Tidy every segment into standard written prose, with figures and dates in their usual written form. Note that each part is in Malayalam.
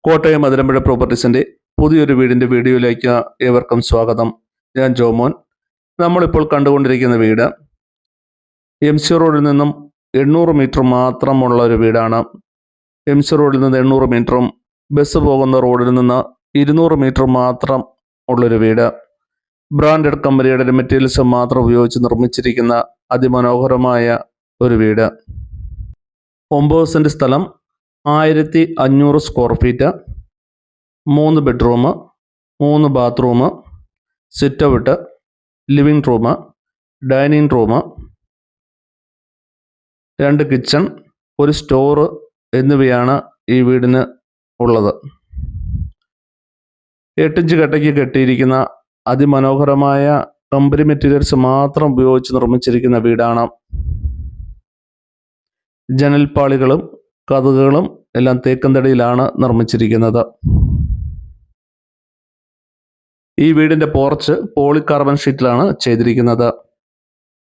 കോട്ടയം അതിരമ്പുഴ പ്രോപ്പർട്ടീസിൻ്റെ പുതിയൊരു വീടിൻ്റെ വീഡിയോയിലേക്ക് ഏവർക്കും സ്വാഗതം. ഞാൻ ജോമോൻ. നമ്മളിപ്പോൾ കണ്ടുകൊണ്ടിരിക്കുന്ന വീട് MC റോഡിൽ നിന്നും 800 മീറ്റർ മാത്രമുള്ള ഒരു വീടാണ്. MC റോഡിൽ നിന്ന് 800 മീറ്ററും ബസ് പോകുന്ന റോഡിൽ നിന്ന് 200 മീറ്റർ മാത്രം ഉള്ളൊരു വീട്. ബ്രാൻഡഡ് കമ്പനിയുടെ മെറ്റീരിയൽസ് മാത്രം ഉപയോഗിച്ച് നിർമ്മിച്ചിരിക്കുന്ന അതിമനോഹരമായ ഒരു വീട്. 9 സെൻറ്റ് സ്ഥലം, 1500 square feet, 3 bedroom, 3 bathroom, sit out, living room, dining room, 2 kitchen, ഒരു സ്റ്റോർ എന്നിവയാണ് ഈ വീടിന് ഉള്ളത്. 8 ഇഞ്ച് കട്ടയ്ക്ക് കെട്ടിയിരിക്കുന്ന അതിമനോഹരമായ കമ്പനി മെറ്റീരിയൽസ് മാത്രം ഉപയോഗിച്ച് നിർമ്മിച്ചിരിക്കുന്ന വീടാണ്. ജനൽപ്പാളികളും കതകുകളും എല്ലാം തേക്കന്തടിയിലാണ് നിർമ്മിച്ചിരിക്കുന്നത്. ഈ വീടിൻ്റെ പോർച്ച് പോളികാർബൺ ഷീറ്റിലാണ് ചെയ്തിരിക്കുന്നത്.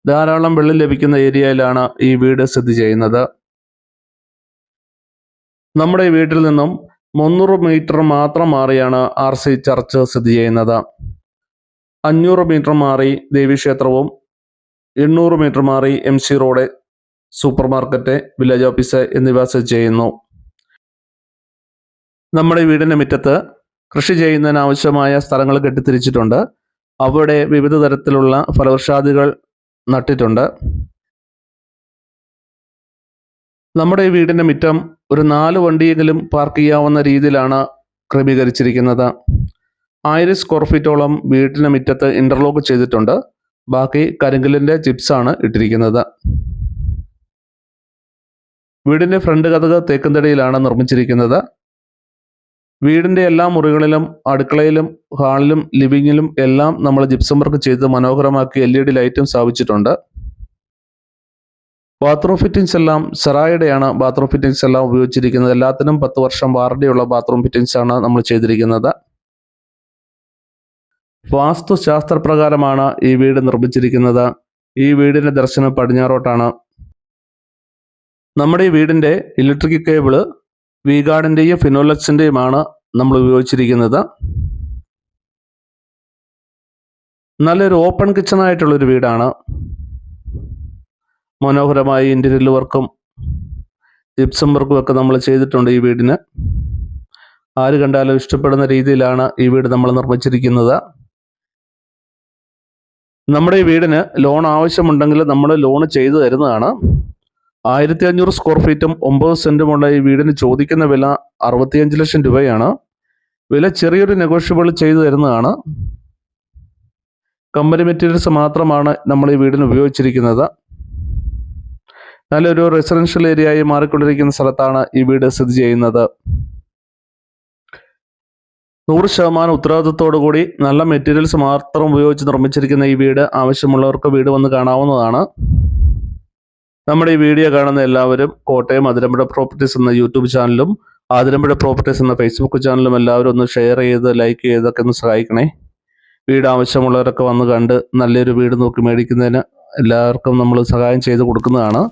ധാരാളം വെള്ളം ലഭിക്കുന്ന ഏരിയയിലാണ് ഈ വീട് സ്ഥിതി ചെയ്യുന്നത്. നമ്മുടെ ഈ വീട്ടിൽ നിന്നും 300 മീറ്റർ മാത്രം മാറിയാണ് RC ചർച്ച് സ്ഥിതി ചെയ്യുന്നത്. 500 മീറ്റർ മാറി ദേവീക്ഷേത്രവും, 800 മീറ്റർ മാറി MC road, super market, village office എന്നിവ സ്ഥിതി ചെയ്യുന്നു. നമ്മുടെ വീടിൻ്റെ മുറ്റത്ത് കൃഷി ചെയ്യുന്നതിന് ആവശ്യമായ സ്ഥലങ്ങൾ കെട്ടിത്തിരിച്ചിട്ടുണ്ട്. അവിടെ വിവിധ തരത്തിലുള്ള ഫലവൃക്ഷാദികൾ നട്ടിട്ടുണ്ട്. നമ്മുടെ ഈ വീടിൻ്റെ മുറ്റം ഒരു 4 വണ്ടിയെങ്കിലും പാർക്ക് ചെയ്യാവുന്ന രീതിയിലാണ് ക്രമീകരിച്ചിരിക്കുന്നത്. 1000 സ്ക്വയർ ഫീറ്റോളം വീട്ടിൻ്റെ മുറ്റത്ത് ഇൻ്റർലോക്ക് ചെയ്തിട്ടുണ്ട്. ബാക്കി കരിങ്കല്ലിൻ്റെ ചിപ്സാണ് ഇട്ടിരിക്കുന്നത്. വീടിൻ്റെ ഫ്രണ്ട് കതക് തേക്കുംതടിയിലാണ് നിർമ്മിച്ചിരിക്കുന്നത്. വീടിൻ്റെ എല്ലാ മുറികളിലും അടുക്കളയിലും ഹാളിലും ലിവിങ്ങിലും എല്ലാം നമ്മൾ ജിപ്സം വർക്ക് ചെയ്ത് മനോഹരമാക്കി LED ലൈറ്റും സ്ഥാപിച്ചിട്ടുണ്ട്. ബാത്റൂം ഫിറ്റിംഗ്സ് എല്ലാം സെറായുടെയാണ് ബാത്റൂം ഫിറ്റിംഗ്സ് എല്ലാം ഉപയോഗിച്ചിരിക്കുന്നത്. എല്ലാത്തിനും 10 വർഷം വാറണ്ടിയുള്ള ബാത്റൂം ഫിറ്റിംഗ്സ് ആണ് നമ്മൾ ചെയ്തിരിക്കുന്നത്. വാസ്തുശാസ്ത്രപ്രകാരമാണ് ഈ വീട് നിർമ്മിച്ചിരിക്കുന്നത്. ഈ വീടിൻ്റെ ദർശനം പടിഞ്ഞാറോട്ടാണ്. നമ്മുടെ ഈ വീടിൻ്റെ ഇലക്ട്രിക് കേബിള് V-ഗാർഡിൻ്റെയും ഫിനോലെക്സിൻ്റെയുമാണ് നമ്മൾ ഉപയോഗിച്ചിരിക്കുന്നത്. നല്ലൊരു ഓപ്പൺ കിച്ചണായിട്ടുള്ളൊരു വീടാണ്. മനോഹരമായ ഇൻറ്റീരിയർ വർക്കും ജിപ്സം വർക്കും ഒക്കെ നമ്മൾ ചെയ്തിട്ടുണ്ട് ഈ വീടിന്. ആര് കണ്ടാലും ഇഷ്ടപ്പെടുന്ന രീതിയിലാണ് ഈ വീട് നമ്മൾ നിർമ്മിച്ചിരിക്കുന്നത്. നമ്മുടെ ഈ വീടിന് ലോൺ ആവശ്യമുണ്ടെങ്കിൽ നമ്മൾ ലോൺ ചെയ്തു തരുന്നതാണ്. 1500 സ്ക്വയർ ഫീറ്റും 9 സെൻറ്റുമുള്ള ഈ വീടിന് ചോദിക്കുന്ന വില 65 ലക്ഷം രൂപയാണ്. വില ചെറിയൊരു നെഗോഷ്യബിൾ ചെയ്തു തരുന്നതാണ്. കമ്പനി മെറ്റീരിയൽസ് മാത്രമാണ് നമ്മൾ ഈ വീടിന് ഉപയോഗിച്ചിരിക്കുന്നത്. നല്ലൊരു റെസിഡൻഷ്യൽ ഏരിയയായി മാറിക്കൊണ്ടിരിക്കുന്ന സ്ഥലത്താണ് ഈ വീട് സ്ഥിതി ചെയ്യുന്നത്. 100% ഉത്തരവാദിത്തത്തോടു കൂടി നല്ല മെറ്റീരിയൽസ് മാത്രം ഉപയോഗിച്ച് നിർമ്മിച്ചിരിക്കുന്ന ഈ വീട് ആവശ്യമുള്ളവർക്ക് വീട് വന്ന് കാണാവുന്നതാണ്. നമ്മുടെ ഈ വീഡിയോ കാണുന്ന എല്ലാവരും കോട്ടയം അതിരമ്പുഴ പ്രോപ്പർട്ടീസ് എന്ന യൂട്യൂബ് ചാനലും അതിരമ്പുഴ പ്രോപ്പർട്ടീസ് എന്ന ഫേസ്ബുക്ക് ചാനലും എല്ലാവരും ഒന്ന് ഷെയർ ചെയ്ത് ലൈക്ക് ചെയ്തൊക്കെ ഒന്ന് സഹായിക്കണേ. വീട് ആവശ്യമുള്ളവരൊക്കെ വന്ന് കണ്ട് നല്ലൊരു വീട് നോക്കി മേടിക്കുന്നതിന് എല്ലാവർക്കും നമ്മൾ സഹായം ചെയ്ത് കൊടുക്കുന്നതാണ്.